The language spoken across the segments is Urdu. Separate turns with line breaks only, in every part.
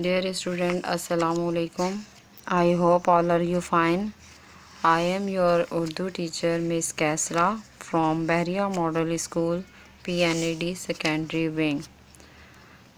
Dear student, Assalamu alaikum. I hope all are you fine. I am your Urdu teacher Miss Kaisra from Bahriya Model School PNAD Secondary Wing.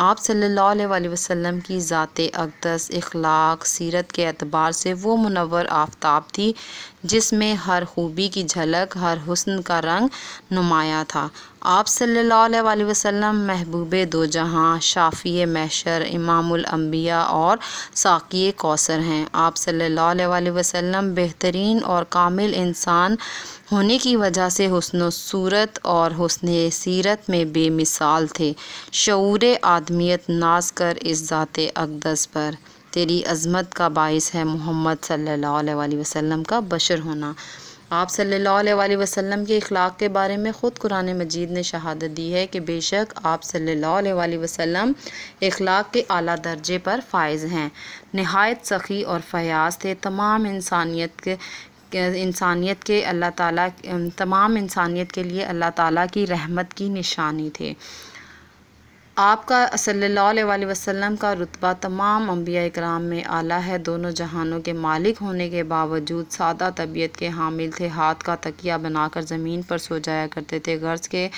آپ صلی اللہ علیہ وسلم کی ذات اقدس، اخلاق، سیرت کے اعتبار سے وہ منور آفتاب تھی جس میں ہر خوبی کی جھلک، ہر حسن کا رنگ نمایاں تھا۔ آپ صلی اللہ علیہ وسلم محبوب دو جہاں، شافی محشر، امام الانبیاء اور ساقی کوثر ہیں۔ آپ صلی اللہ علیہ وسلم بہترین اور کامل انسان ہونے کی وجہ سے حسن صورت اور حسن سیرت میں بے مثال تھے۔ شعور آدمیت ناز کر اس ذات اقدس پر، تیری عظمت کا باعث ہے محمد صلی اللہ علیہ وسلم کا بشر ہونا۔ آپ صلی اللہ علیہ وسلم کے اخلاق کے بارے میں خود قرآن مجید نے شہادت دی ہے کہ بے شک آپ صلی اللہ علیہ وسلم اخلاق کے اعلیٰ درجے پر فائز ہیں، نہایت سخی اور فیاض تھے، تمام انسانیت کے لیے اللہ تعالیٰ کی رحمت کی نشانی تھے۔ آپ کا صلی اللہ علیہ وسلم کا رتبہ تمام انبیاء اکرام میں اعلیٰ ہے۔ دونوں جہانوں کے مالک ہونے کے باوجود سادہ طبیعت کے حامل تھے، ہاتھ کا تکیہ بنا کر زمین پر سو جایا کرتے تھے، غرض کہ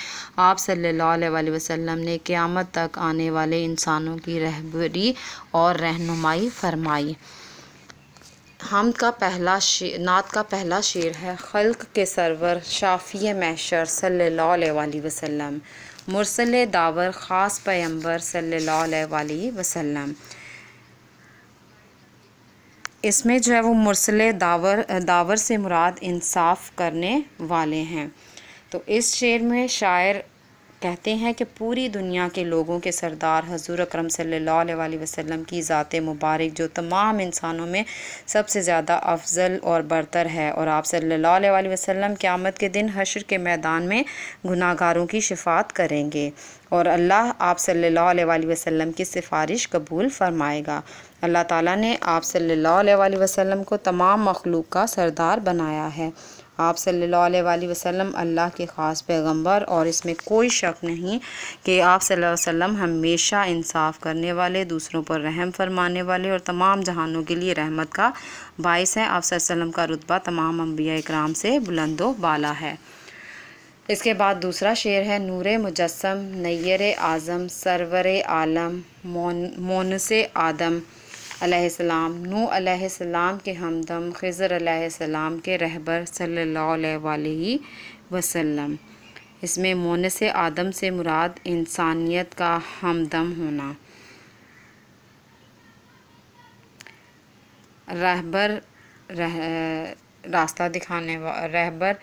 آپ صلی اللہ علیہ وسلم نے قیامت تک آنے والے انسانوں کی رہبری اور رہنمائی فرمائی۔ نعت کا پہلا شعر ہے: خلق کے سرور شافی محشر صلی اللہ علیہ وسلم، مرسل داور خاص پیغمبر صلی اللہ علیہ وسلم۔ اس میں جو ہے وہ مرسل داور سے مراد انصاف کرنے والے ہیں۔ تو اس شعر میں شاعر کہتے ہیں کہ پوری دنیا کے لوگوں کے سردار حضور اکرم صلی اللہ علیہ وسلم کی ذات مبارک جو تمام انسانوں میں سب سے زیادہ افضل اور برتر ہے، اور آپ صلی اللہ علیہ وسلم قیامت کے دن حشر کے میدان میں گناہ گاروں کی شفاعت کریں گے، اور اللہ آپ صلی اللہ علیہ وسلم کی سفارش قبول فرمائے گا۔ اللہ تعالیٰ نے آپ صلی اللہ علیہ وسلم کو تمام مخلوق کا سردار بنایا ہے۔ آپ صلی اللہ علیہ وسلم اللہ کے خاص پیغمبر، اور اس میں کوئی شک نہیں کہ آپ صلی اللہ علیہ وسلم ہمیشہ انصاف کرنے والے، دوسروں پر رحم فرمانے والے اور تمام جہانوں کے لیے رحمت کا باعث ہیں۔ آپ صلی اللہ علیہ وسلم کا رتبہ تمام انبیاء اکرام سے بلند و بالا ہے۔ اس کے بعد دوسرا شعر ہے: نور مجسم نیر اعظم سرور عالم مونس آدم علیہ السلام، نوح علیہ السلام کے ہمدم، خضر علیہ السلام کے رہبر صلی اللہ علیہ وسلم۔ اس میں مونس آدم سے مراد انسانیت کا ہمدم ہونا۔ راستہ دکھانے رہبر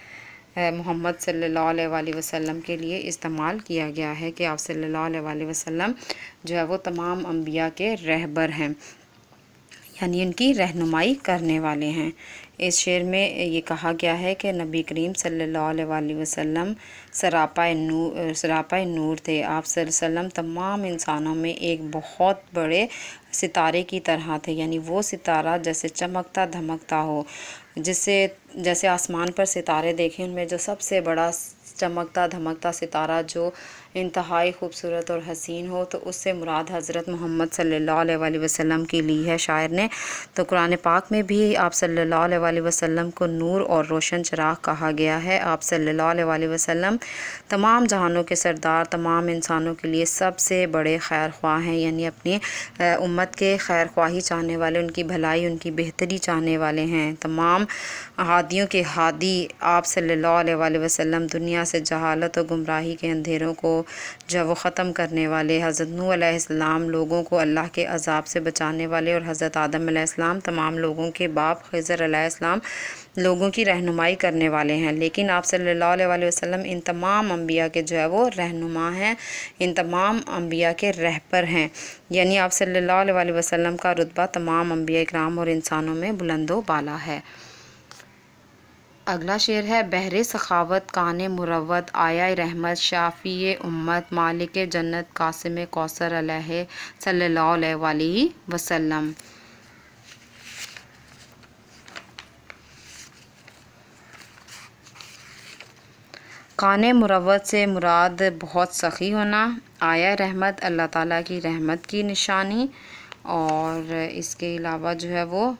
محمد صلی اللہ علیہ وسلم کے لیے استعمال کیا گیا ہے کہ آپ صلی اللہ علیہ وسلم جو ہے وہ تمام انبیاء کے رہبر ہیں، یعنی ان کی رہنمائی کرنے والے ہیں۔ اس شعر میں یہ کہا گیا ہے کہ نبی کریم صلی اللہ علیہ وسلم سراپا نور تھے۔ آپ صلی اللہ علیہ وسلم تمام انسانوں میں ایک بہت بڑے ستارے کی طرح تھے، یعنی وہ ستارہ جیسے چمکتا دھمکتا ہو، جیسے آسمان پر ستارے دیکھیں، ان میں جو سب سے بڑا چمکتا دھمکتا ستارہ جو انتہائی خوبصورت اور حسین ہو، تو اس سے مراد حضرت محمد صلی اللہ علیہ وسلم کی لی ہے شاعر نے۔ تو قرآن پاک میں بھی آپ صلی اللہ علیہ وسلم کو نور اور روشن چراغ کہا گیا ہے۔ آپ صلی اللہ علیہ وسلم تمام جہانوں کے سردار، تمام انسانوں کے لیے سب سے بڑے خیر خواہ ہیں، یعنی اپنی امت کے خیر خواہی چاہنے والے، ان کی بھلائی، ان کی بہتری چاہنے والے ہیں، تمام ہادیوں کے ہادی آپ صلی اللہ علیہ وسلم، دنیا سے جہالت اور گمراہی کے اندھیروں کو جو وہ ختم کرنے والے، حضرت نوح علیہ السلام لوگوں کو اللہ کے عذاب سے بچانے والے، اور حضرت آدم علیہ السلام تمام لوگوں کے باپ خضر علیہ السلام لوگوں کی رہنمائی کرنے والے ہیں۔ لیکن آپ صلی اللہ علیہ وسلم ان تمام انبیاء کے جو ہے وہ رہنما ہیں، ان تمام انبیاء کے رہبر ہیں، یعنی آپ صلی اللہ علیہ وسلم کا رتبہ تمام انبیاء اکرام اور انسانوں میں بلند و بالا ہے۔ اگلا شعر ہے: بحر سخاوت کان مروت آیا رحمت شافی امت مالک جنت قاسم کوثر علیہ صلی اللہ علیہ وسلم۔ کان مروت سے مراد بہت سخی ہونا، آیا رحمت اللہ تعالیٰ کی رحمت کی نشانی، اور اس کے علاوہ جو ہے وہ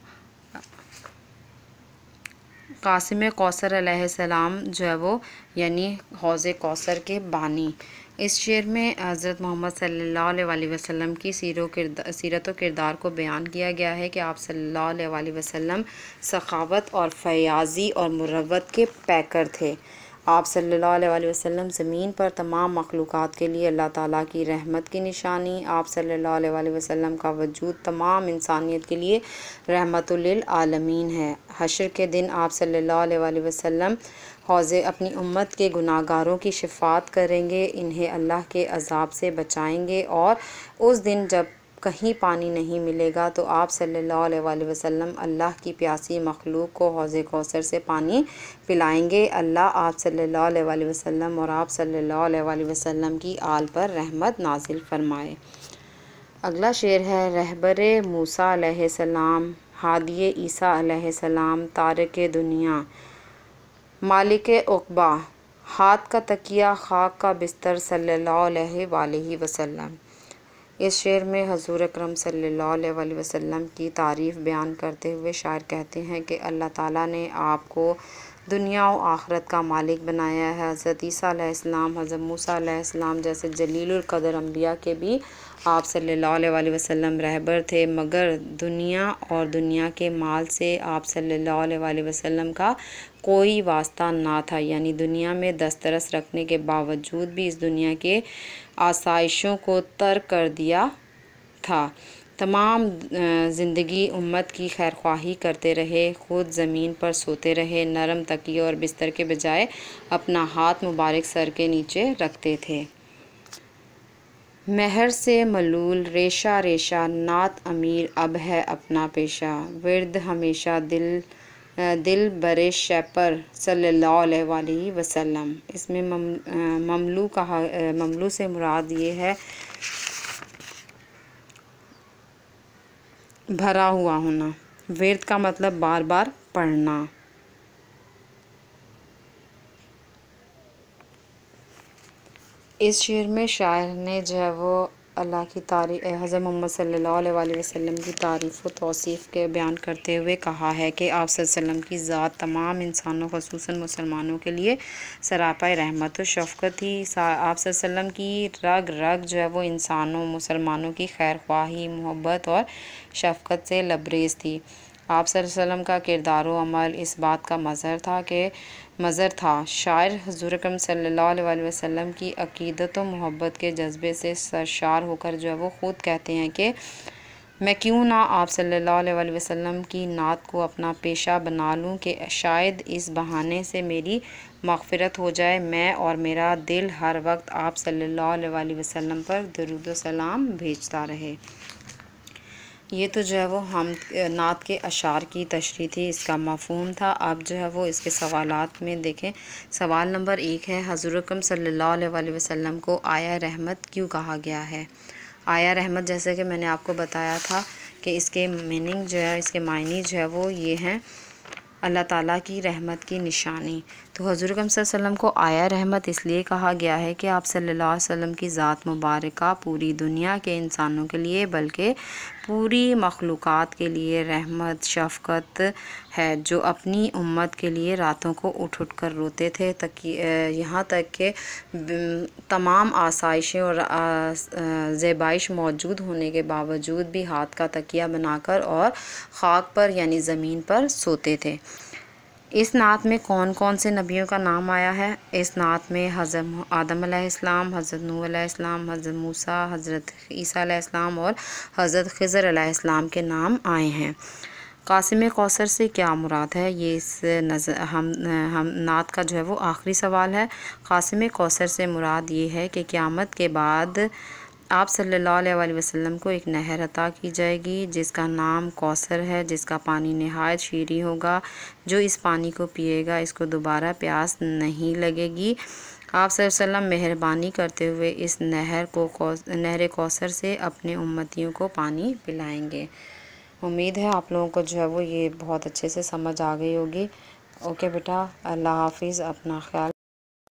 قاسم کوثر علیہ السلام جو ہے وہ یعنی حوض کوثر کے بانی۔ اس شعر میں حضرت محمد صلی اللہ علیہ وسلم کی سیرت و کردار کو بیان کیا گیا ہے کہ آپ صلی اللہ علیہ وسلم سخاوت اور فیاضی اور مروت کے پیکر تھے۔ آپ صلی اللہ علیہ وسلم زمین پر تمام مخلوقات کے لیے اللہ تعالیٰ کی رحمت کی نشانی۔ آپ صلی اللہ علیہ وسلم کا وجود تمام انسانیت کے لیے رحمت للعالمین ہے۔ حشر کے دن آپ صلی اللہ علیہ وسلم حوض اپنی امت کے گناہ گاروں کی شفاعت کریں گے، انہیں اللہ کے عذاب سے بچائیں گے، اور اس دن جب کہیں پانی نہیں ملے گا تو آپ صلی اللہ علیہ وسلم اللہ کی پیاسی مخلوق کو حوض کوثر سے پانی پلائیں گے۔ اللہ آپ صلی اللہ علیہ وسلم اور آپ صلی اللہ علیہ وسلم کی آل پر رحمت نازل فرمائے۔ اگلا شعر ہے رہبر موسیٰ علیہ السلام، ہادی عیسیٰ علیہ السلام، تارک دنیا، مالک عقبہ، ہاتھ کا تکیہ خاک کا بستر صلی اللہ علیہ وسلم۔ اس شعر میں حضور اکرم صلی اللہ علیہ وسلم کی تعریف بیان کرتے ہوئے شاعر کہتے ہیں کہ اللہ تعالیٰ نے آپ کو دنیا و آخرت کا مالک بنایا ہے۔ حضرت عیسیٰ علیہ السلام، حضرت موسیٰ علیہ السلام جیسے جلیل القدر انبیاء کے بھی آپ صلی اللہ علیہ وسلم رہبر تھے، مگر دنیا اور دنیا کے مال سے آپ صلی اللہ علیہ وسلم کا کوئی واسطہ نہ تھا، یعنی دنیا میں دسترس رکھنے کے باوجود بھی اس دنیا کے آسائشوں کو ترک کر دیا تھا۔ تمام زندگی امت کی خیرخواہی کرتے رہے، خود زمین پر سوتے رہے، نرم تکیے اور بستر کے بجائے اپنا ہاتھ مبارک سر کے نیچے رکھتے تھے۔ مہر سے ملول ریشہ ریشہ، نعت امیر اب ہے اپنا پیشہ، ورد ہمیشہ دل برے شیپر صلی اللہ علیہ وسلم۔ اس میں مملو سے مراد یہ ہے بھرا ہوا ہونا۔ ورد کا مطلب بار بار پڑھنا۔ اس شعر میں شاعر نے جو ہے وہ اللہ کی تعریف، حضرت محمد صلی اللہ علیہ وسلم کی تعریف و توصیف کے بیان کرتے ہوئے کہا ہے کہ آپ صلی اللہ علیہ وسلم کی ذات تمام انسانوں خصوصاً مسلمانوں کے لیے سراپا رحمت و شفقت تھی۔ آپ صلی اللہ علیہ وسلم کی رگ رگ جو ہے وہ انسانوں مسلمانوں کی خیر خواہی، محبت اور شفقت سے لبریز تھی۔ آپ صلی اللہ علیہ وسلم کا کردار و عمل اس بات کا مظہر تھا۔ شاعر حضور اکرم صلی اللہ علیہ وسلم کی عقیدت و محبت کے جذبے سے سرشار ہو کر جو ہے وہ خود کہتے ہیں کہ میں کیوں نہ آپ صلی اللہ علیہ وسلم کی نعت کو اپنا پیشہ بنا لوں کہ شاید اس بہانے سے میری مغفرت ہو جائے، میں اور میرا دل ہر وقت آپ صلی اللہ علیہ وسلم پر درود و سلام بھیجتا رہے۔ یہ تو جو ہے وہ ہم نعت کے اشعار کی تشریح تھی، اس کا مفہوم تھا۔ اب جو ہے وہ اس کے سوالات میں دیکھیں۔ سوال نمبر 1 ہے حضور اکرم صلی اللہ علیہ وسلم کو آیا رحمت کیوں کہا گیا ہے؟ آیا رحمت جیسے کہ میں نے آپ کو بتایا تھا کہ اس کے میننگ جو ہے، اس کے معنی جو ہے وہ یہ ہیں اللہ تعالیٰ کی رحمت کی نشانی۔ تو حضور اکرم صلی اللہ علیہ وسلم کو آیا رحمت اس لیے کہا گیا ہے کہ آپ صلی اللہ علیہ وسلم کی ذات مبارکہ پوری دنیا کے انسانوں کے لیے بلکہ پوری مخلوقات کے لیے رحمت شفقت ہے، جو اپنی امت کے لیے راتوں کو اٹھ اٹھ کر روتے تھے، یہاں تک کہ تمام آسائشیں اور زیبائش موجود ہونے کے باوجود بھی ہاتھ کا تکیہ بنا کر اور خاک پر یعنی زمین پر سوتے تھے۔ اس نعت میں کون کون سے نبیوں کا نام آیا ہے؟ اس نعت میں حضرت آدم علیہ السلام، حضرت نوح علیہ السلام، حضرت موسیٰ، حضرت عیسیٰ علیہ السلام اور حضرت خضر علیہ السلام کے نام آئے ہیں۔ قاسم کوثر سے کیا مراد ہے؟ یہ اس نعت کا جو ہے وہ آخری سوال ہے۔ قاسم کوثر سے مراد یہ ہے کہ قیامت کے بعد آپ صلی اللہ علیہ وسلم کو ایک نہر عطا کی جائے گی جس کا نام کوثر ہے، جس کا پانی نہایت شیریں ہوگا، جو اس پانی کو پیے گا اس کو دوبارہ پیاس نہیں لگے گی۔ آپ صلی اللہ علیہ وسلم مہربانی کرتے ہوئے اس نہر کوثر سے اپنے امتیوں کو پانی پلائیں گے۔ امید ہے آپ لوگوں کو جو ہے وہ یہ بہت اچھے سے سمجھ آ گئی ہوگی۔ اوکے بیٹا، اللہ حافظ، اپنا خیال